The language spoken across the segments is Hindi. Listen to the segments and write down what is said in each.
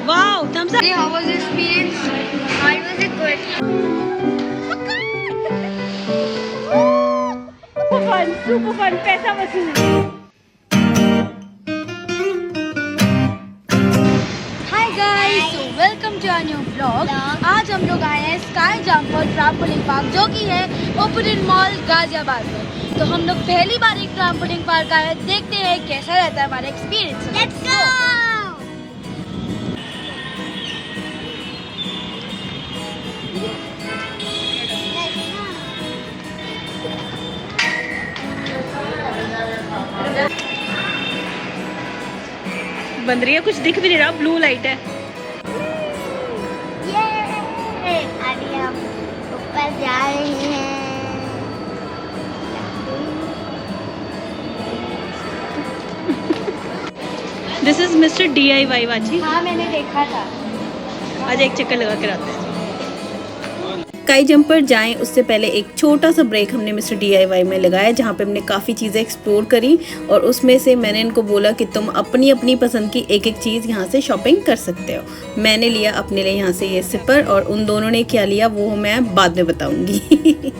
Wow, thumbs up. How was the experience? How was it good? Super fun, पैसा वसूल. Hi guys, so welcome to our new vlog. आज हम लोग आए हैं स्काई जंपर ट्रैम्पोलिन पार्क जो कि है ओपन मॉल गाजियाबाद में. तो हम लोग पहली बार एक ट्रैम्पोलिन पार्क आए हैं. देखते हैं कैसा रहता है हमारा एक्सपीरियंस. Let's go. बंद रही है, कुछ दिख भी नहीं रहा, ब्लू लाइट है. अभी हम ऊपर जा रहे हैं. दिस इज मिस्टर DIY वाची. हाँ मैंने देखा था. आज एक चक्कर लगा कर आते हैं. स्काई जंपर जाएं उससे पहले एक छोटा सा ब्रेक हमने मिस्टर DIY में लगाया, जहाँ पे हमने काफ़ी चीज़ें एक्सप्लोर करी और उसमें से मैंने इनको बोला कि तुम अपनी अपनी पसंद की एक एक चीज़ यहाँ से शॉपिंग कर सकते हो. मैंने लिया अपने लिए यहाँ से ये सिपर और उन दोनों ने क्या लिया वो मैं बाद में बताऊँगी.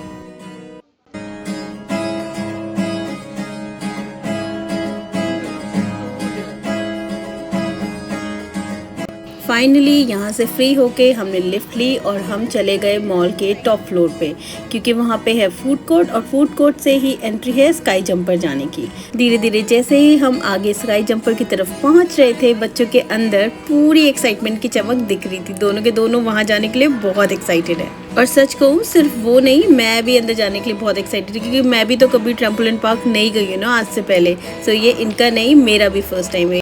फाइनली यहाँ से फ्री होके हमने लिफ्ट ली और हम चले गए मॉल के टॉप फ्लोर पे, क्योंकि वहाँ पे है फूड कोर्ट और फूड कोर्ट से ही एंट्री है स्काई जंपर जाने की. धीरे धीरे जैसे ही हम आगे स्काई जंपर की तरफ पहुँच रहे थे, बच्चों के अंदर पूरी एक्साइटमेंट की चमक दिख रही थी. दोनों के दोनों वहाँ जाने के लिए बहुत एक्साइटेड है. और सच कहूँ सिर्फ वो नहीं, मैं भी अंदर जाने के लिए बहुत एक्साइटेड है, क्योंकि मैं भी तो कभी ट्रैम्पोलिन पार्क नहीं गई हूँ ना आज से पहले. सो ये इनका नहीं, मेरा भी फर्स्ट टाइम है.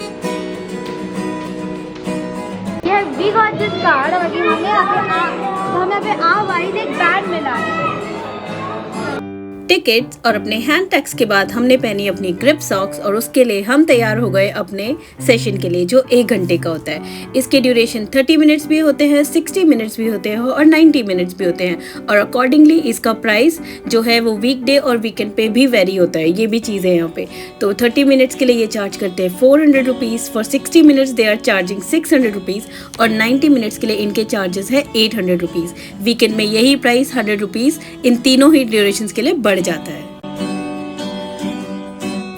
We got this card और हमें यहाँ पे वाइज एक बैंड मिला है. टिकट्स और अपने हैंड टैग्स के बाद हमने पहनी अपनी ग्रिप सॉक्स और उसके लिए हम तैयार हो गए अपने सेशन के लिए, जो 1 घंटे का होता है. इसके ड्यूरेशन 30 मिनट्स भी होते हैं, 60 मिनट्स भी होते हैं और 90 मिनट्स भी होते हैं. और अकॉर्डिंगली इसका प्राइस जो है वो वीकडे और वीकेंड पे भी वेरी होता है. ये भी चीज़ है यहाँ पे. तो 30 मिनट्स के लिए ये चार्ज करते हैं 400 rupees. For 60 minutes they are charging 600 rupees और 90 मिनट्स के लिए इनके चार्जेस है 800 रुपीज़. वीकेंड में यही प्राइस 100 रुपीज़ इन तीनों ही ड्यूरेशन के लिए बढ़ जाता है.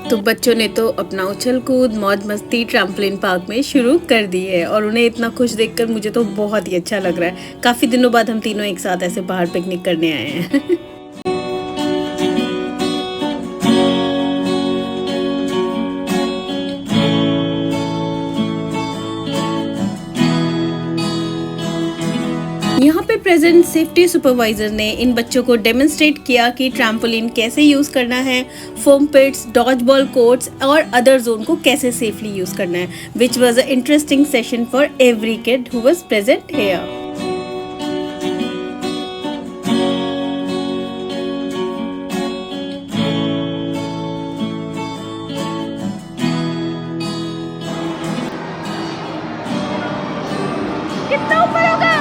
तो बच्चों ने तो अपना उछल कूद मौज मस्ती ट्रैम्पोलिन पार्क में शुरू कर दी है और उन्हें इतना खुश देखकर मुझे तो बहुत ही अच्छा लग रहा है. काफ़ी दिनों बाद हम तीनों एक साथ ऐसे बाहर पिकनिक करने आए हैं. यहाँ पे प्रेजेंट सेफ्टी सुपरवाइजर ने इन बच्चों को डेमोन्स्ट्रेट किया कि ट्रैम्पोलिन कैसे यूज़ करना है, फोम पिट्स, डॉज बॉल कोर्ट्स और अदर जोन को कैसे सेफली यूज़ करना है, which was a interesting session for every kid who was present here. कितना ऊपर होगा?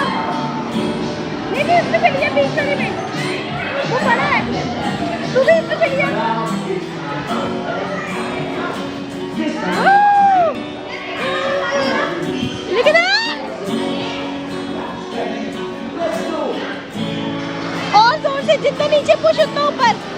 नहीं इसमें चली जा, बीच वाले में वो बड़ा है. तू भी इसमें चली जा. लेकिन और जोर से, जितना नीचे पुश उतना ऊपर.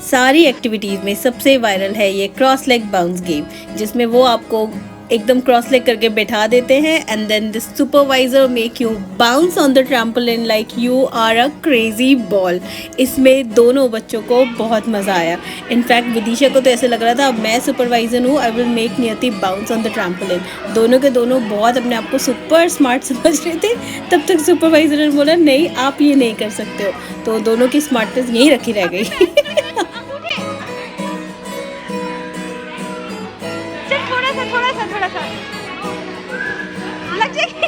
सारी एक्टिविटीज़ में सबसे वायरल है ये क्रॉस लेग बाउंस गेम, जिसमें वो आपको एकदम क्रॉस लेग करके बैठा देते हैं and then the supervisor make you bounce on the trampoline like you are a crazy ball. इसमें दोनों बच्चों को बहुत मज़ा आया. इनफैक्ट विदिशा को तो ऐसे लग रहा था अब मैं सुपरवाइजर हूँ, आई विल मेक नियति बाउंस ऑन द ट्रैम्पोलिन. दोनों के दोनों बहुत अपने आप को सुपर स्मार्ट समझ रहे थे. तब तक सुपरवाइजर ने बोला नहीं आप ये नहीं कर सकते हो. तो दोनों की स्मार्टनेस यहीं रखी रह गई. थोड़ा सा लग जाएगी.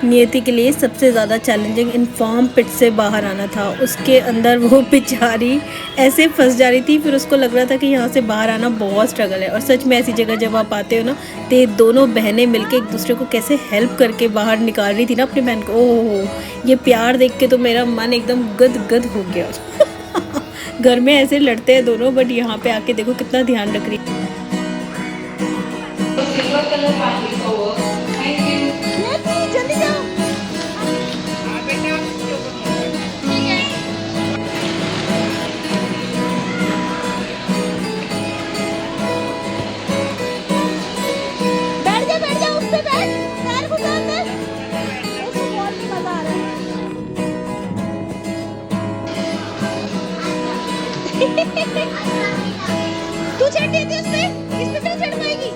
नियति के लिए सबसे ज़्यादा चैलेंजिंग इन फॉर्म पिट से बाहर आना था। उसके अंदर वो बेचारी ऐसे फंस जा रही थी, फिर उसको लग रहा था कि यहाँ से बाहर आना बहुत स्ट्रगल है। और सच में ऐसी जगह जब आप आते हो ना, तो ये दोनों बहनें मिलके एक दूसरे को कैसे हेल्प करके बाहर निकाल रही थी ना अपनी बहन को। ओह, ये प्यार देख के तो मेरा मन एकदम गद हो गया। घर में ऐसे लड़ते हैं दोनों, बट यहाँ पे आके देखो कितना ध्यान रख रही है। जल्दी जाओ। बैठ जा उस पे बैठ, पैर घुसा अंदर। उसको बहुत मजा आ रहा है। तू चढ़ देती उस पे, इस पे भी चढ़ पाएगी।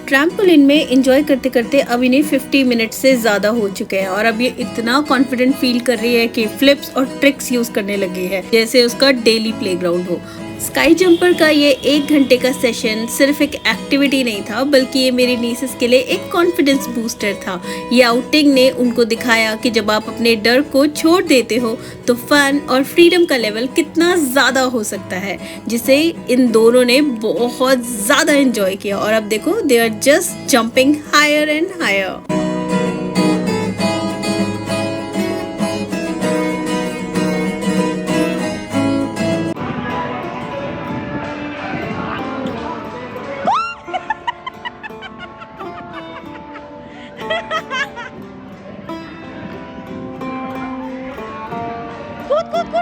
ट्रैम्पोलिन में एंजॉय करते करते अब इन्हें 50 मिनट से ज़्यादा हो चुके हैं और अब ये इतना कॉन्फिडेंट फील कर रही है कि फ्लिप्स और ट्रिक्स यूज़ करने लगी है जैसे उसका डेली प्लेग्राउंड हो। स्काई जंपर का ये 1 घंटे का सेशन सिर्फ एक एक्टिविटी नहीं था, बल्कि ये मेरी नीसेस के लिए एक कॉन्फिडेंस बूस्टर था। ये आउटिंग ने उनको दिखाया कि जब आप अपने डर को छोड़ देते हो तो फन और फ्रीडम का लेवल कितना ज़्यादा हो सकता है, जिसे इन दोनों ने बहुत ज़्यादा एंजॉय किया। और अब देखो, they are just jumping higher and higher.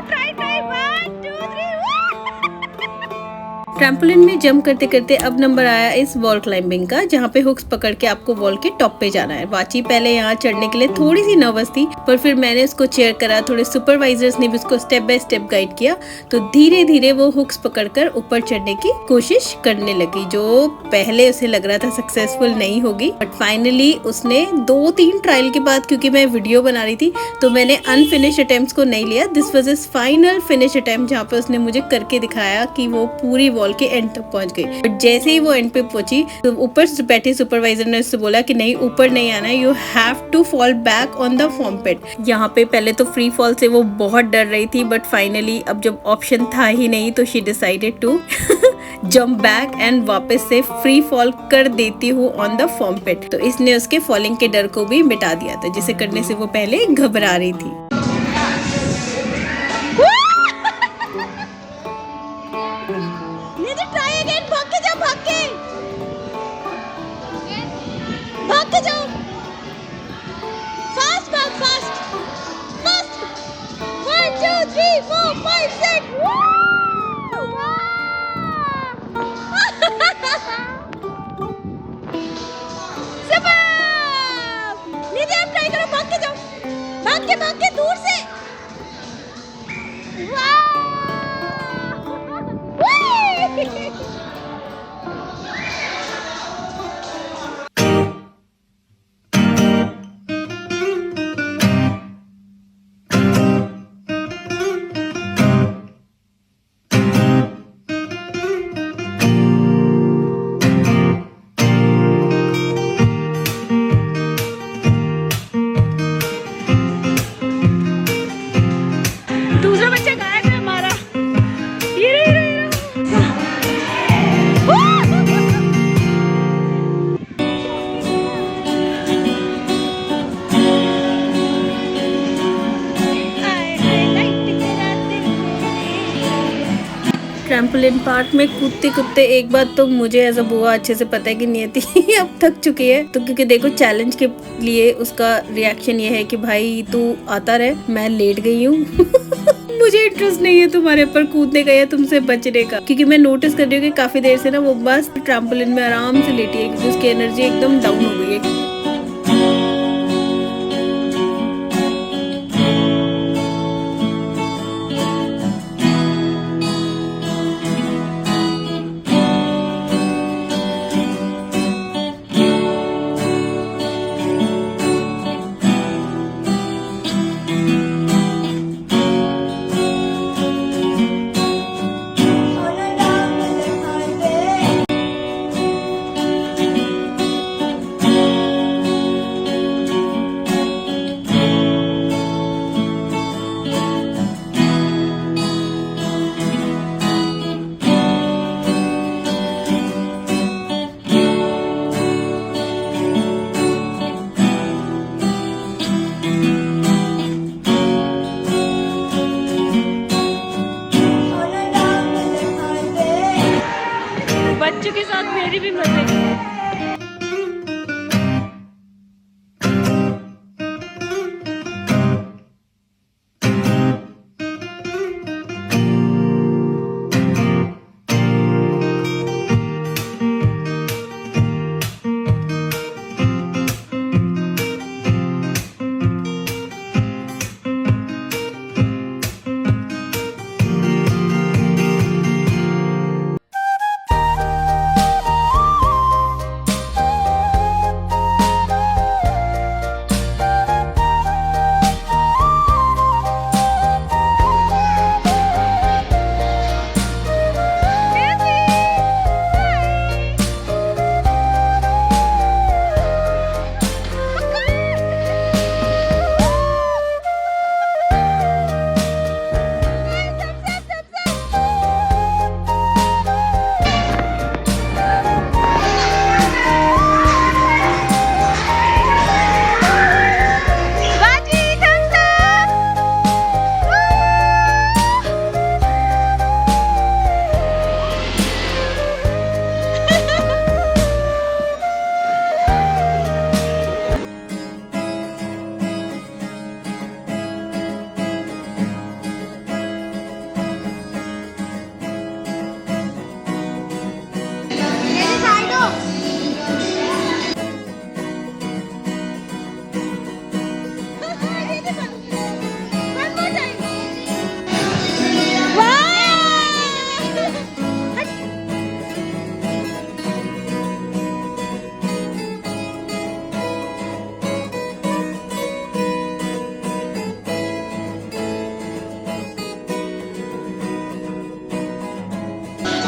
Try 1 2 3। Trampoline में जंप करते करते अब नंबर आया इस वॉल क्लाइंबिंग का, जहाँ पे हुक्स पकड़ के आपको वॉल के टॉप पे जाना है। वाची पहले यहाँ चढ़ने के लिए थोड़ी सी नर्वस थी, पर फिर मैंने उसको चेयर करा, थोड़े सुपरवाइजर्स ने भी उसको स्टेप बाय स्टेप गाइड किया, तो धीरे धीरे वो हुक्स पकड़कर ऊपर चढ़ने की कोशिश करने लगी, जो पहले उसे लग रहा था सक्सेसफुल नहीं होगी। बट फाइनली उसने 2-3 ट्रायल के बाद, क्योंकि मैं वीडियो बना रही थी तो मैंने अनफिनिश अटेम्प्ट्स को नहीं लिया, this was his final finish attempt, जहाँ पे उसने मुझे करके दिखाया कि वो पूरी वॉल के एंड तक पहुंच गई। बट जैसे ही वो एंड पे पहुंची तो ऊपर से बैठे सुपरवाइजर ने उससे बोला कि नहीं, ऊपर नहीं आना है, you have to fall back on the form pit. यहाँ पे पहले तो फ्री फॉल से वो बहुत डर रही थी, बट फाइनली अब जब ऑप्शन था ही नहीं तो she decided to jump back and वापस से फ्री फॉल कर देती हूँ ऑन द फॉर्म पिट। तो इसने उसके फॉलिंग के डर को भी मिटा दिया था, जिसे करने से वो पहले घबरा रही थी। भाग के जाओ, फास्ट भाग, फास्ट फास्ट। 1 2 3 4 5 6। नीचे आप ट्राई करो, भाग के जाओ, भाग के दूर से। ट्रैम्पोलिन पार्क में कूदते कूदते एक बात तो मुझे एज अ बुआ अच्छे से पता है कि नियति अब थक चुकी है। तो क्योंकि देखो, चैलेंज के लिए उसका रिएक्शन ये है कि भाई तू आता रहे, मैं लेट गई हूँ। मुझे इंटरेस्ट नहीं है तुम्हारे ऊपर कूदने का या तुमसे बचने का, क्योंकि मैं नोटिस कर रही हूँ कि काफी देर से ना वो बस ट्रैम्पोलिन में आराम से लेटी है, क्योंकि उसकी एनर्जी एकदम डाउन हो गई है। बच्चों के साथ मेरी भी मजे की है।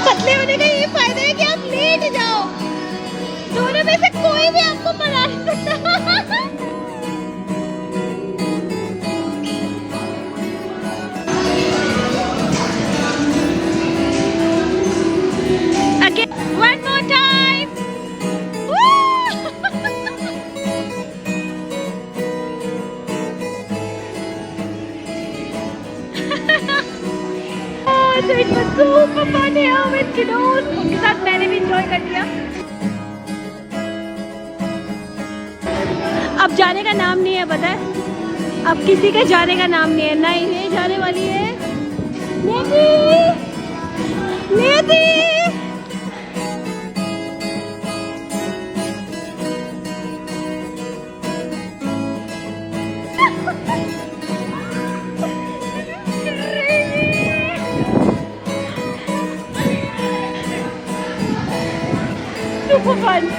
पतले होने का ये फायदा है कि आप लेट जाओ, दोनों में से कोई भी आपको मना नहीं सकता। Again, one more time. So it was super fun here with kiddos. उनके साथ मैंने भी enjoy कर लिया। अब जाने का नाम नहीं है, पता है? अब किसी के जाने का नाम नहीं है, ना इन्हें जाने वाली है। नियति, नियति।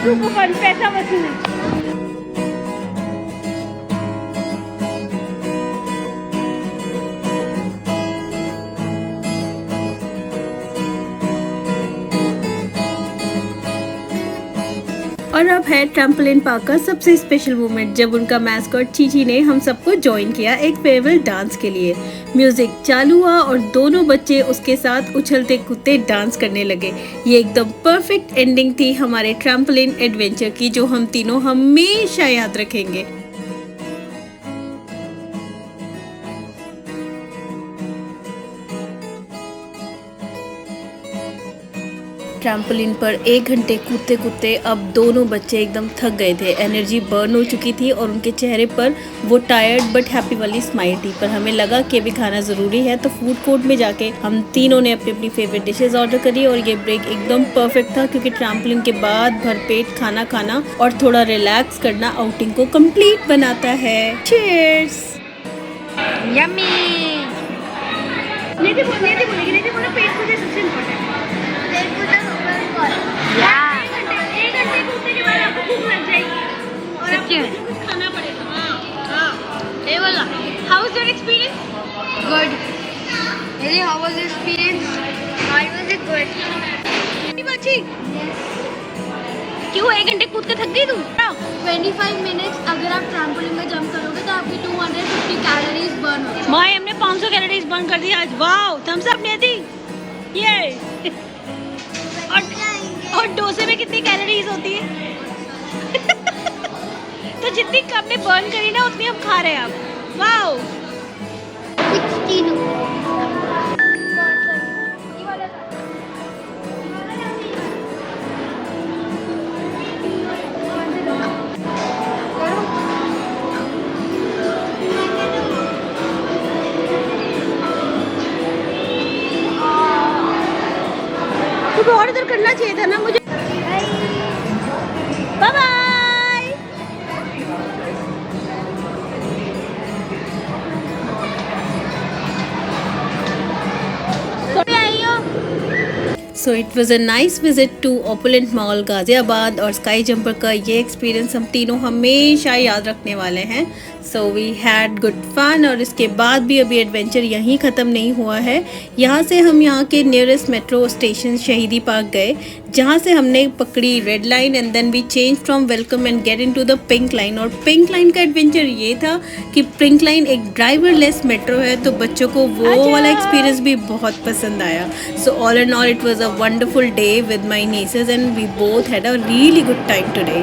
super fun, पैसा वसूल। और अब है ट्रैम्पोलिन पार्क का सबसे स्पेशल मोमेंट, जब उनका मैस्कॉट चीची ने हम सबको ज्वाइन किया एक फेयरवेल डांस के लिए। म्यूजिक चालू हुआ और दोनों बच्चे उसके साथ उछलते कूदते डांस करने लगे। ये एकदम परफेक्ट एंडिंग थी हमारे ट्रैम्पोलिन एडवेंचर की, जो हम तीनों हमेशा याद रखेंगे। ट्रैम्पोलिन पर 1 घंटे कूदते कूदते अब दोनों बच्चे एकदम थक गए थे, एनर्जी बर्न हो चुकी थी और उनके चेहरे पर वो टायर्ड बट हैप्पी वाली स्माइल थी। पर हमें लगा कि अभी खाना ज़रूरी है, तो फूड कोर्ट में जाके हम तीनों ने अपनी अपनी फेवरेट डिशेस ऑर्डर करी। और ये ब्रेक एकदम परफेक्ट था, क्योंकि ट्रैम्पोलिन के बाद भरपेट खाना खाना और थोड़ा रिलैक्स करना आउटिंग को कंप्लीट बनाता है। चीयर्स। यम्मी। नेदी बोलो पेट मुझे सबसे इम्पोर्टेंट है। एक घंटे घूमने के बाद आपको भूख लग जाएगी और आपको कुछ खाना पड़ेगा। हाँ, ये वाला। How was your experience? Good. Really, how was your experience? How was it good? बच्ची, क्यों 1 घंटे कूद के थक गई तू? 25 मिनट्स अगर आप ट्रैम्पोलिन में जंप करोगे तो आपकी 250 कैलोरीज बर्न होगी। माय, हमने 500 कैलोरीज बर्न कर दी आज। वाओ, थम्स अप नियति। ये और डोसे में कितनी कैलोरीज होती है? तो जितनी हमने बर्न करी ना, उतनी हम खा रहे हैं अब। वाओ। 16। वो भी और इधर करना चाहिए था ना मुझे। Bye bye. So it was a nice visit to Opulent Mall Ghaziabad और स्काई जंपर का ये एक्सपीरियंस हम तीनों हमेशा याद रखने वाले हैं। So we had good fun और इसके बाद भी अभी एडवेंचर यहीं ख़त्म नहीं हुआ है। यहाँ से हम यहाँ के nearest metro station Shaheedi park गए, जहाँ से हमने पकड़ी red line and then we change from Welcome and get into the pink line. और पिंक लाइन का एडवेंचर ये था कि पिंक लाइन एक ड्राइवरलेस मेट्रो है, तो बच्चों को वो वाला एक्सपीरियंस भी बहुत पसंद आया। So all and all it was a wonderful day with my nieces and we both had a really good time today.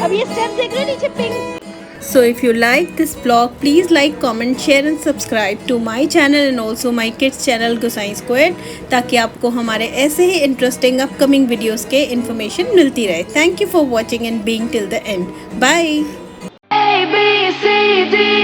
अब ये स्टेप देख रहे हो नीचे pink. So if you like this vlog, please like, comment, share and subscribe to my channel and also my kids channel Gosai Squared, ताकि आपको हमारे ऐसे ही इंटरेस्टिंग अपकमिंग वीडियोस के इन्फॉर्मेशन मिलती रहे। Thank you for watching and being till the end. Bye. A B C D